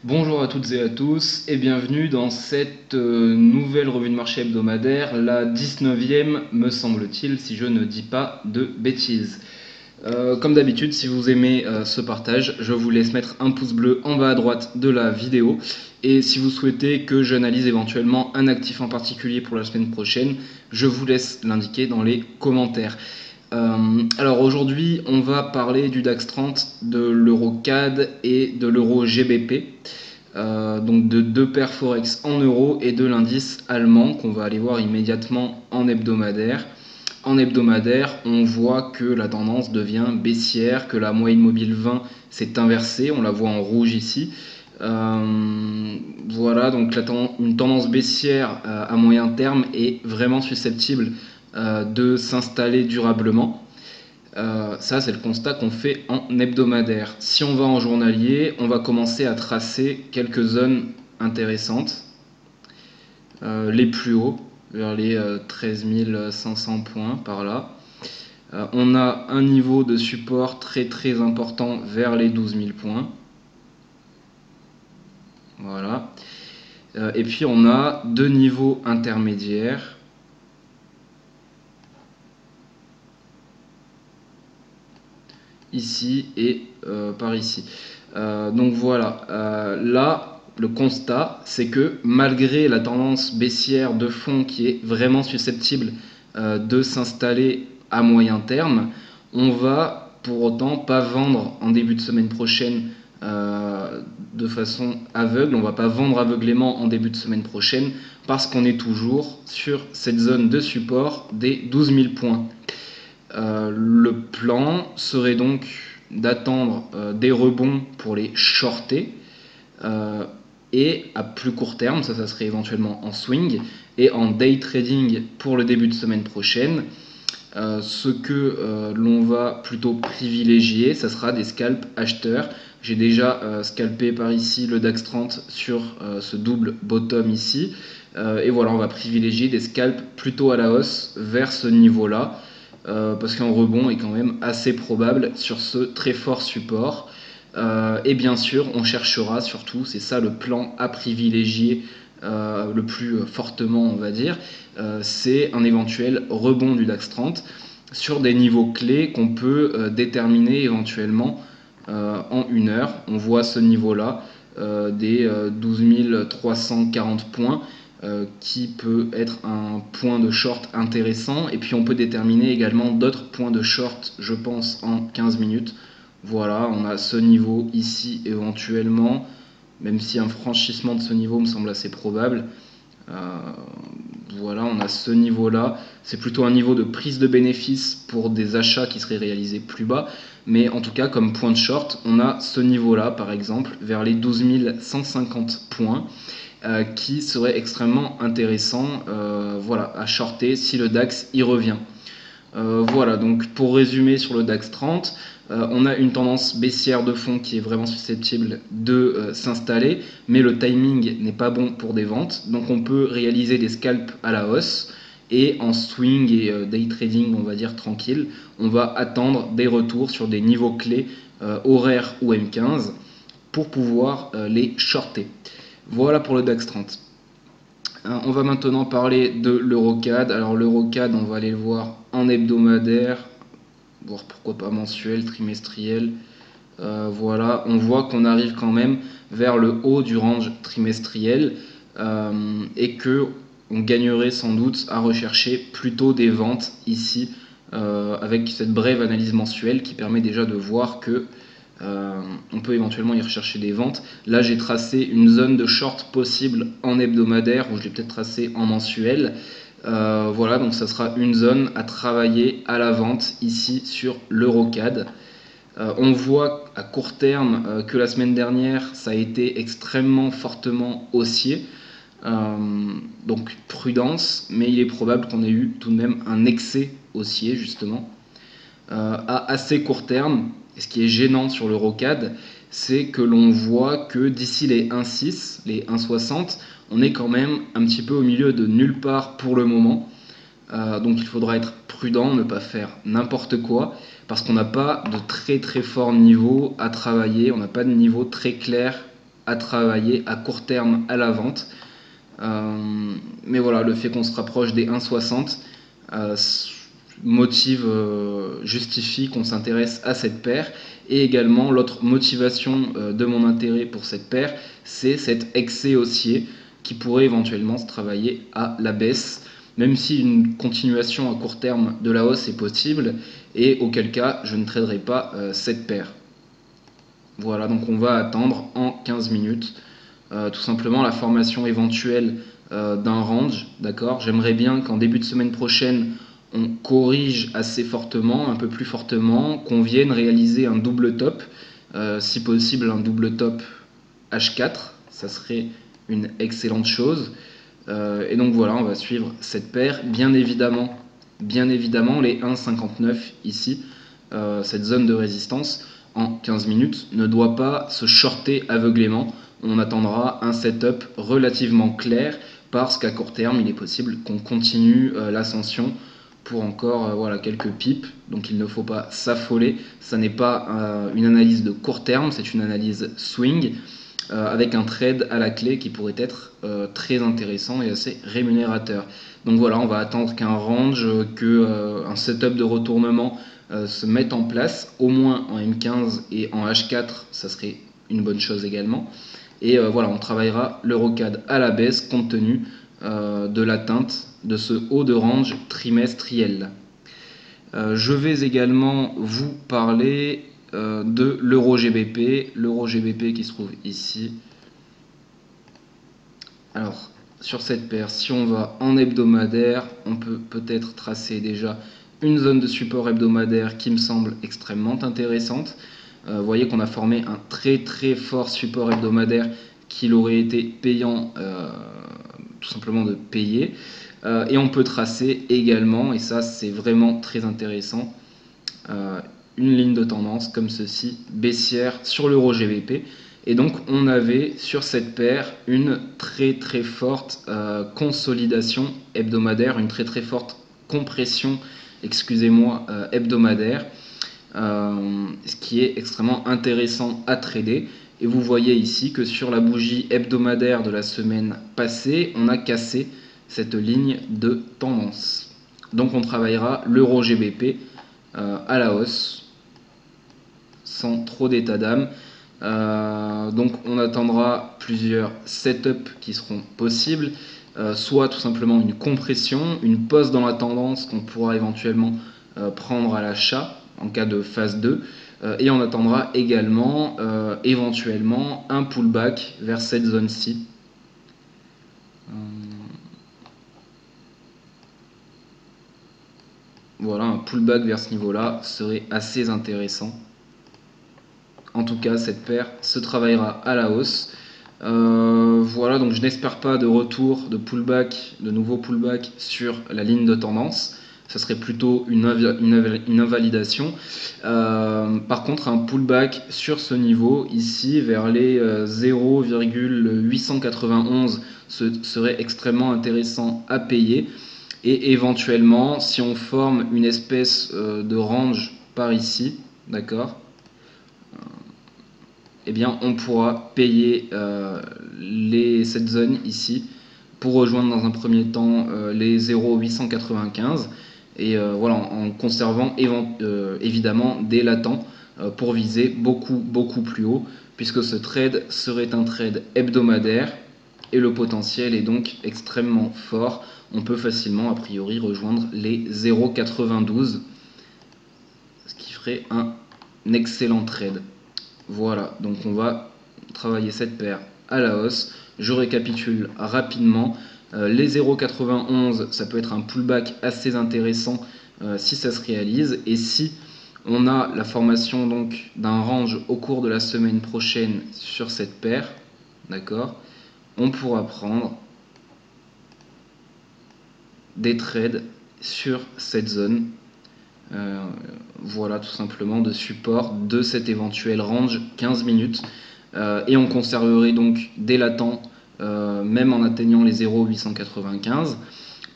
Bonjour à toutes et à tous et bienvenue dans cette nouvelle revue de marché hebdomadaire, la 19e me semble-t-il, si je ne dis pas de bêtises. Comme d'habitude, si vous aimez ce partage, je vous laisse mettre un pouce bleu en bas à droite de la vidéo. Et si vous souhaitez que j'analyse éventuellement un actif en particulier pour la semaine prochaine, je vous laisse l'indiquer dans les commentaires. Alors aujourd'hui, on va parler du DAX 30, de l'euro CAD et de l'euro GBP. Donc de deux paires Forex en euros et de l'indice allemand qu'on va aller voir immédiatement en hebdomadaire. En hebdomadaire, on voit que la tendance devient baissière, que la moyenne mobile 20 s'est inversée, on la voit en rouge ici. Voilà, donc une tendance baissière à moyen terme est vraiment susceptible de s'installer durablement. Ça, c'est le constat qu'on fait en hebdomadaire. Si on va en journalier, on va commencer à tracer quelques zones intéressantes. Les plus hauts, vers les 13 500 points par là. On a un niveau de support très très important vers les 12 000 points. Voilà. Et puis on a deux niveaux intermédiaires. Ici et par ici. Donc voilà, là le constat c'est que malgré la tendance baissière de fond qui est vraiment susceptible de s'installer à moyen terme, on va pour autant pas vendre en début de semaine prochaine de façon aveugle, on va pas vendre aveuglément en début de semaine prochaine parce qu'on est toujours sur cette zone de support des 12 000 points. Le plan serait donc d'attendre des rebonds pour les shorter et à plus court terme, ça serait éventuellement en swing et en day trading pour le début de semaine prochaine. Ce que l'on va plutôt privilégier, ça sera des scalps acheteurs. J'ai déjà scalpé par ici le DAX 30 sur ce double bottom ici. Et voilà, on va privilégier des scalps plutôt à la hausse vers ce niveau-là. Parce qu'un rebond est quand même assez probable sur ce très fort support. Et bien sûr, on cherchera surtout, c'est ça le plan à privilégier le plus fortement, on va dire, c'est un éventuel rebond du DAX 30 sur des niveaux clés qu'on peut déterminer éventuellement en une heure. On voit ce niveau-là des 12 340 points. Qui peut être un point de short intéressant. Et puis on peut déterminer également d'autres points de short, je pense, en 15 minutes. Voilà, on a ce niveau ici éventuellement, même si un franchissement de ce niveau me semble assez probable. Voilà, on a ce niveau-là. C'est plutôt un niveau de prise de bénéfice pour des achats qui seraient réalisés plus bas. Mais en tout cas, comme point de short, on a ce niveau-là, par exemple, vers les 12 150 points. Qui serait extrêmement intéressant voilà, à shorter si le DAX y revient. Voilà, donc pour résumer sur le DAX 30, on a une tendance baissière de fond qui est vraiment susceptible de s'installer, mais le timing n'est pas bon pour des ventes, donc on peut réaliser des scalps à la hausse, et en swing et day trading, on va dire tranquille, on va attendre des retours sur des niveaux clés horaires ou M15 pour pouvoir les shorter. Voilà pour le DAX 30. On va maintenant parler de l'EuroCAD. Alors l'EuroCAD, on va aller le voir en hebdomadaire, voire pourquoi pas mensuel, trimestriel. Voilà, on voit qu'on arrive quand même vers le haut du range trimestriel et que on gagnerait sans doute à rechercher plutôt des ventes ici avec cette brève analyse mensuelle qui permet déjà de voir que on peut éventuellement y rechercher des ventes. Là, j'ai tracé une zone de short possible en hebdomadaire, ou je l'ai peut-être tracé en mensuel. Voilà, donc ça sera une zone à travailler à la vente ici sur l'EuroCAD. On voit à court terme que la semaine dernière, ça a été extrêmement fortement haussier. Donc prudence, mais il est probable qu'on ait eu tout de même un excès haussier justement. À assez court terme, et ce qui est gênant sur l'EuroCAD, c'est que l'on voit que d'ici les 1,6, les 1,60, on est quand même un petit peu au milieu de nulle part pour le moment. Donc il faudra être prudent, ne pas faire n'importe quoi, parce qu'on n'a pas de très très fort niveau à travailler, on n'a pas de niveau très clair à travailler à court terme à la vente. Mais voilà, le fait qu'on se rapproche des 1,60 justifie qu'on s'intéresse à cette paire. Et également, l'autre motivation de mon intérêt pour cette paire, c'est cet excès haussier qui pourrait éventuellement se travailler à la baisse, même si une continuation à court terme de la hausse est possible, et auquel cas je ne traderai pas cette paire. Voilà, donc on va attendre en 15 minutes tout simplement la formation éventuelle d'un range, d'accord. J'aimerais bien qu'en début de semaine prochaine on corrige assez fortement, un peu plus fortement, qu'on vienne réaliser un double top, si possible un double top H4, ça serait une excellente chose. Et donc voilà, on va suivre cette paire. Bien évidemment les 1,59 ici, cette zone de résistance en 15 minutes ne doit pas se shorter aveuglément. On attendra un setup relativement clair parce qu'à court terme il est possible qu'on continue l'ascension pour encore voilà, quelques pips, donc il ne faut pas s'affoler. Ça n'est pas une analyse de court terme, c'est une analyse swing avec un trade à la clé qui pourrait être très intéressant et assez rémunérateur. Donc voilà, on va attendre qu'un range, qu'un setup de retournement se mette en place, au moins en M15 et en H4, ça serait une bonne chose également. Et voilà, on travaillera l'Eurocad à la baisse compte tenu de l'atteinte de ce haut de range trimestriel. Je vais également vous parler de l'euro GBP, qui se trouve ici. Alors, sur cette paire, si on va en hebdomadaire, on peut peut-être tracer déjà une zone de support hebdomadaire qui me semble extrêmement intéressante. Vous voyez qu'on a formé un très fort support hebdomadaire qu'il aurait été payant tout simplement de payer. Et on peut tracer également, et ça c'est vraiment très intéressant, une ligne de tendance comme ceci, baissière sur l'euro GBP. Et donc on avait sur cette paire une très forte consolidation hebdomadaire, une très forte compression, excusez-moi, hebdomadaire, ce qui est extrêmement intéressant à trader. Et vous voyez ici que sur la bougie hebdomadaire de la semaine passée, on a cassé cette ligne de tendance. Donc on travaillera l'euro GBP à la hausse, sans trop d'état d'âme. Donc on attendra plusieurs setups qui seront possibles, soit tout simplement une compression, une pause dans la tendance qu'on pourra éventuellement prendre à l'achat en cas de phase 2, et on attendra également éventuellement un pullback vers cette zone-ci. Voilà, un pullback vers ce niveau-là serait assez intéressant. En tout cas, cette paire se travaillera à la hausse. Voilà, donc je n'espère pas de retour de pullback, de nouveau pullback sur la ligne de tendance. Ça serait plutôt une invalidation. Par contre, un pullback sur ce niveau, ici, vers les 0,891, serait extrêmement intéressant à payer. Et éventuellement, si on forme une espèce de range par ici, d'accord, eh bien on pourra payer cette zone ici pour rejoindre dans un premier temps les 0,895 et voilà, en conservant évidemment des latents pour viser beaucoup plus haut, puisque ce trade serait un trade hebdomadaire et le potentiel est donc extrêmement fort. On peut facilement a priori rejoindre les 0,92, ce qui ferait un excellent trade. Voilà, donc on va travailler cette paire à la hausse. Je récapitule rapidement. Les 0,91, ça peut être un pullback assez intéressant si ça se réalise. Et si on a la formation donc d'un range au cours de la semaine prochaine sur cette paire, d'accord, on pourra prendre des trades sur cette zone. Voilà, tout simplement de support de cet éventuel range 15 minutes, et on conserverait donc des latents même en atteignant les 0,895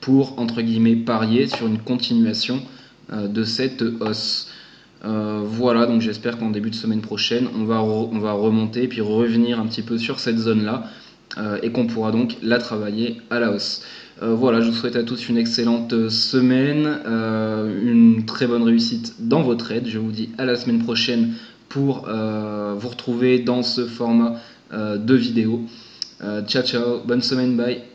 pour entre guillemets parier sur une continuation de cette hausse. Voilà, donc j'espère qu'en début de semaine prochaine, on va remonter puis revenir un petit peu sur cette zone-là et qu'on pourra donc la travailler à la hausse. Voilà, je vous souhaite à tous une excellente semaine, une très bonne réussite dans vos trades. Je vous dis à la semaine prochaine pour vous retrouver dans ce format de vidéo. Ciao ciao, bonne semaine, bye.